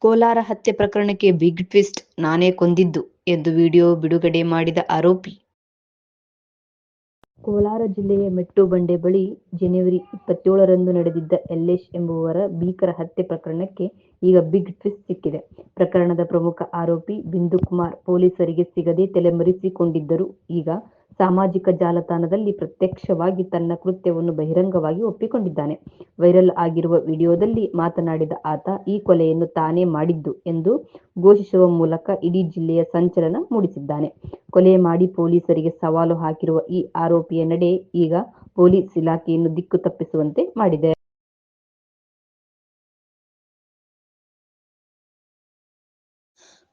ಕೋಲಾರ ಹತ್ಯೆ ಪ್ರಕರಣಕ್ಕೆ big twist, ನಾನೇ ಕೊಂದಿದ್ದು ಎಂದು ವಿಡಿಯೋ ಬಿಡುಗಡೆ ಮಾಡಿದ ಆರೋಪಿ. ಕೋಲಾರ ಜಿಲ್ಲೆಯ ಮೆಟ್ಟು ಬಂಡೆ ಬಳಿ ಜನವರಿ 27ರಂದು ನಡೆದಿದ್ದ ಯಲ್ಲೇಶ್ ಎಂಬುವರ ಭೀಕರ ಹತ್ಯೆ ಪ್ರಕರಣಕ್ಕೆ ಈಗ ಬಿಗ್ ಟ್ವಿಸ್ಟ್ ಸಿಕ್ಕಿದೆ. ಪ್ರಕರಣದ ಪ್ರಮುಖ ಆರೋಪಿ ಬಿಂದುಕುಮಾರ್ ಪೊಲೀಸರಿಗೆ ಸಿಗದೆ ತಲೆಮರೆಸಿಕೊಂಡಿದ್ದರೂ ಈಗ ಸಾಮಾಜಿಕ ಜಾಲತಾಣದಲ್ಲಿ ಪ್ರತ್ಯಕ್ಷವಾಗಿ ತನ್ನ ಕೃತ್ಯವನ್ನು ಬಹಿರಂಗವಾಗಿ ಒಪ್ಪಿಕೊಂಡಿದ್ದಾನೆ. ವೈರಲ್ ಆಗಿರುವ ವಿಡಿಯೋದಲ್ಲಿ ಮಾತನಾಡಿದ ಆತ ಈ ಕೊಲೆಯನ್ನು ತಾನೇ ಮಾಡಿದ್ದು ಎಂದು ಘೋಷಿಸುವ ಮೂಲಕ ಇಡೀ ಜಿಲ್ಲೆಯ ಸಂಚಲನ ಮೂಡಿಸಿದ್ದಾನೆ. ಕೊಲೆ ಮಾಡಿ ಪೊಲೀಸರಿಗೆ ಸವಾಲು ಹಾಕಿರುವ ಈ ಆರೋಪಿಯ ನಡೆ ಈಗ ಪೊಲೀಸ್ ಇಲಾಖೆಯನ್ನು ದಿಕ್ಕು ತಪ್ಪಿಸುವಂತೆ ಮಾಡಿದೆ.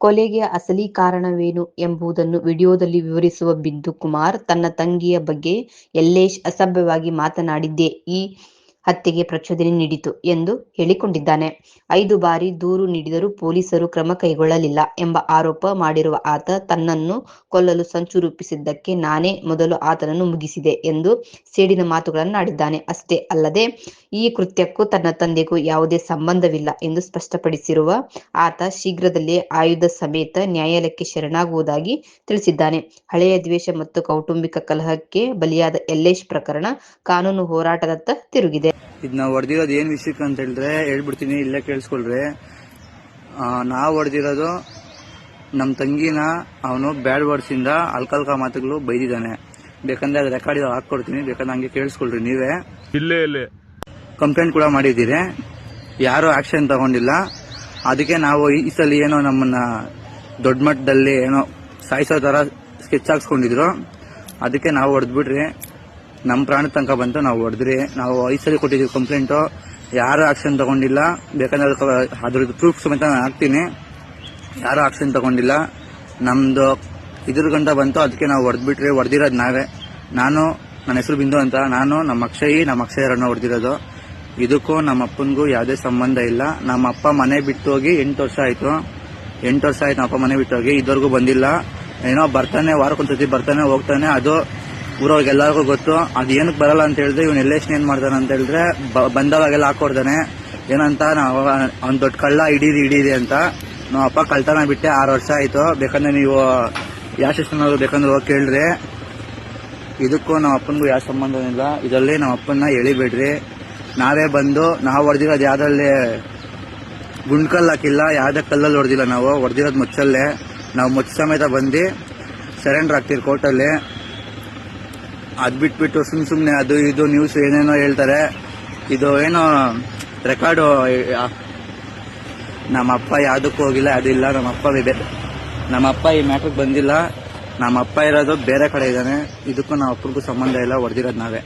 ಕೊಲೆಗೆ ಅಸಲಿ ಕಾರಣವೇನು ಎಂಬುದನ್ನು ವಿಡಿಯೋದಲ್ಲಿ ವಿವರಿಸುವ ಬಿಂದುಕುಮಾರ್ ತನ್ನ ತಂಗಿಯ ಬಗ್ಗೆ ಯಲ್ಲೇಶ್ ಅಸಭ್ಯವಾಗಿ ಮಾತನಾಡಿದ್ದೇ ಈ ಹತ್ಯೆಗೆ ಪ್ರಚೋದನೆ ನೀಡಿತು ಎಂದು ಹೇಳಿಕೊಂಡಿದ್ದಾನೆ. 5 ಬಾರಿ ದೂರು ನೀಡಿದರೂ ಪೊಲೀಸರು ಕ್ರಮ ಕೈಗೊಳ್ಳಲಿಲ್ಲ ಎಂಬ ಆರೋಪ ಮಾಡಿರುವ ಆತ ತನ್ನನ್ನು ಕೊಲ್ಲಲು ಸಂಚು ರೂಪಿಸಿದ್ದಕ್ಕೆ ನಾನೇ ಮೊದಲು ಆತನನ್ನು ಮುಗಿಸಿದೆ ಎಂದು ಸೇಡಿನ ಮಾತುಗಳನ್ನಾಡಿದ್ದಾನೆ. ಅಷ್ಟೇ ಅಲ್ಲದೆ ಈ ಕೃತ್ಯಕ್ಕೂ ತನ್ನ ತಂದೆಗೂ ಯಾವುದೇ ಸಂಬಂಧವಿಲ್ಲ ಎಂದು ಸ್ಪಷ್ಟಪಡಿಸಿರುವ ಆತ ಶೀಘ್ರದಲ್ಲೇ ಆಯುಧ ಸಮೇತ ನ್ಯಾಯಾಲಯಕ್ಕೆ ಶರಣಾಗುವುದಾಗಿ ತಿಳಿಸಿದ್ದಾನೆ. ಹಳೆಯ ದ್ವೇಷ ಮತ್ತು ಕೌಟುಂಬಿಕ ಕಲಹಕ್ಕೆ ಬಲಿಯಾದ ಯಲ್ಲೇಶ್ ಪ್ರಕರಣ ಕಾನೂನು ಹೋರಾಟದತ್ತ ತಿರುಗಿದೆ. ಇದನ್ನ ಹೊಡೆದಿರೋದು ಏನ್ ವಿಷಯಕ್ಕೆ ಅಂತ ಹೇಳಿದ್ರೆ ಹೇಳ್ಬಿಡ್ತೀನಿ, ಇಲ್ಲೇ ಕೇಳಿಸ್ಕೊಳ್ರಿ. ನಾವು ಹೊಡೆದಿರೋದು ನಮ್ಮ ತಂಗಿನ ಅವನು ಬ್ಯಾಡ್ ವರ್ಡ್ಸ್ ಇಂದ ಅಲ್ಕಲ್ಕ ಮಾತುಗಳು ಬೈದಿದ್ದಾನೆ. ಬೇಕಂದ್ರೆ ಅದು ರೆಕಾರ್ಡ್ ಹಾಕೊಡ್ತೀನಿ, ಬೇಕಂದ್ರೆ ಹಂಗೆ ಕೇಳಿಸ್ಕೊಳ್ರಿ. ನೀವೇ ಇಲ್ಲೇ ಕಂಪ್ಲೇಂಟ್ ಕೂಡ ಮಾಡಿದ್ದೀರಿ, ಯಾರು ಆಕ್ಷನ್ ತಗೊಂಡಿಲ್ಲ. ಅದಕ್ಕೆ ನಾವು ಈ ಸಲ ಏನೋ ನಮ್ಮನ್ನ ದೊಡ್ಡ ಮಟ್ಟದಲ್ಲಿ ಏನೋ ಸಾಯಿಸೋ ತರ ಸ್ಕೆಚ್ ಹಾಕ್ಸ್ಕೊಂಡಿದ್ರು, ಅದಕ್ಕೆ ನಾವು ಹೊಡೆದ್ಬಿಟ್ರಿ. ನಮ್ಮ ಪ್ರಾಣ ತನಕ ಬಂತು, ನಾವು ಹೊಡೆದ್ರಿ. ನಾವು 5 ಸಲ ಕೊಟ್ಟಿದ್ದೀವಿ ಕಂಪ್ಲೇಂಟು, ಯಾರು ಆಕ್ಷನ್ ತಗೊಂಡಿಲ್ಲ. ಬೇಕಂದ್ರೆ ಅದ್ರದ್ದು ಪ್ರೂಫ್ ಸಮೇತ ನಾನು ಹಾಕ್ತೀನಿ, ಯಾರು ಆಕ್ಷನ್ ತಗೊಂಡಿಲ್ಲ. ನಮ್ದು ಇದ್ರ ಗಂಟ ಬಂತು, ಅದಕ್ಕೆ ನಾವು ಹೊಡೆದ್ಬಿಟ್ರಿ. ಹೊಡೆದಿರೋದು ನಾವೇ. ನನ್ನ ಹೆಸರು ಬಿಂದು ಅಂತ, ನಾನು ನಮ್ಮ ಅಕ್ಷಯರನ್ನ ಹೊಡೆದಿರೋದು. ಇದಕ್ಕೂ ನಮ್ಮ ಅಪ್ಪನಿಗೂ ಯಾವುದೇ ಸಂಬಂಧ ಇಲ್ಲ. ನಮ್ಮ ಅಪ್ಪ ಮನೆ ಬಿಟ್ಟು ಹೋಗಿ 8 ವರ್ಷ ಆಯ್ತು. 8 ವರ್ಷ ಆಯ್ತು ನಮ್ಮ ಅಪ್ಪ ಮನೆ ಬಿಟ್ಟು ಹೋಗಿ, ಇದುವರೆಗೂ ಬಂದಿಲ್ಲ. ಏನೋ ಬರ್ತಾನೆ, ವಾರಕ್ಕೊಂದ್ಸತಿ ಬರ್ತಾನೆ ಹೋಗ್ತಾನೆ, ಅದು ಊರವ್ರಿಗೆ ಎಲ್ಲರಿಗೂ ಗೊತ್ತು. ಅದು ಏನಕ್ಕೆ ಬರಲ್ಲ ಅಂತ ಹೇಳಿದ್ರೆ ಇವ್ನು ಯಲ್ಲೇಶ್ ಏನ್ ಮಾಡ್ತಾನೆ ಅಂತ ಹೇಳಿದ್ರೆ ಬಂದವಾಗೆಲ್ಲ ಹಾಕೊಡ್ತಾನೆ. ಏನಂತ ಅವ್ನ್ ದೊಡ್ಡ ಕಳ್ಳ ಹಿಡೀರಿ ಅಂತ. ನಮ್ಮ ಅಪ್ಪ ಕಳ್ತನ ಬಿಟ್ಟೆ 6 ವರ್ಷ ಆಯ್ತು. ಬೇಕಂದ್ರೆ ನೀವು ಯಾವ ಸ್ಟೇಷನ್ ಬೇಕಂದ್ರೆ ಹೋಗಿ ಕೇಳ್ರಿ. ಇದಕ್ಕೂ ನಮ್ಮ ಅಪ್ಪನಿಗೂ ಯಾವ ಸಂಬಂಧ ಇಲ್ಲ. ಇದರಲ್ಲಿ ನಮ್ಮ ಅಪ್ಪನ ಎಳಿಬೇಡ್ರಿ. ನಾವೇ ಬಂದು ನಾವು ಹೊಡೆದಿರೋದು ಯಾವ್ದ್ರಲ್ಲಿ ಗುಂಡ್ಕಲ್ ಹಾಕಿಲ್ಲ, ಯಾವ್ದೇ ಕಲ್ಲಲ್ಲಿ ಹೊಡೆದಿಲ್ಲ. ನಾವು ಹೊಡೆದಿರೋದು ಮುಚ್ಚಲ್ಲೇ. ನಾವು ಮುಚ್ಚ ಸಮೇತ ಬಂದು ಸರೆಂಡರ್ ಆಗ್ತೀವಿ ಕೋರ್ಟಲ್ಲಿ. ಅದ್ ಬಿಟ್ಬಿಟ್ಟು ಸುಮ್ನೆ ಅದು ಇದು ನ್ಯೂಸ್ ಏನೇನೋ ಹೇಳ್ತಾರೆ. ಇದು ಏನೋ ರೆಕಾರ್ಡು. ನಮ್ಮ ಅಪ್ಪ ಯಾವ್ದಕ್ಕೂ ಹೋಗಿಲ್ಲ, ಅದಿಲ್ಲ. ನಮ್ಮ ಅಪ್ಪ ಈ ಮ್ಯಾಟ್ರಿಗೆ ಬಂದಿಲ್ಲ. ನಮ್ಮ ಅಪ್ಪ ಇರೋದು ಬೇರೆ ಕಡೆ ಇದ್ದಾನೆ. ಇದಕ್ಕೂ ನಮ್ಮ ಅಪ್ಪನಿಗೂ ಸಂಬಂಧ ಇಲ್ಲ. ಹೊಡೆದಿರೋದು ನಾವೇ.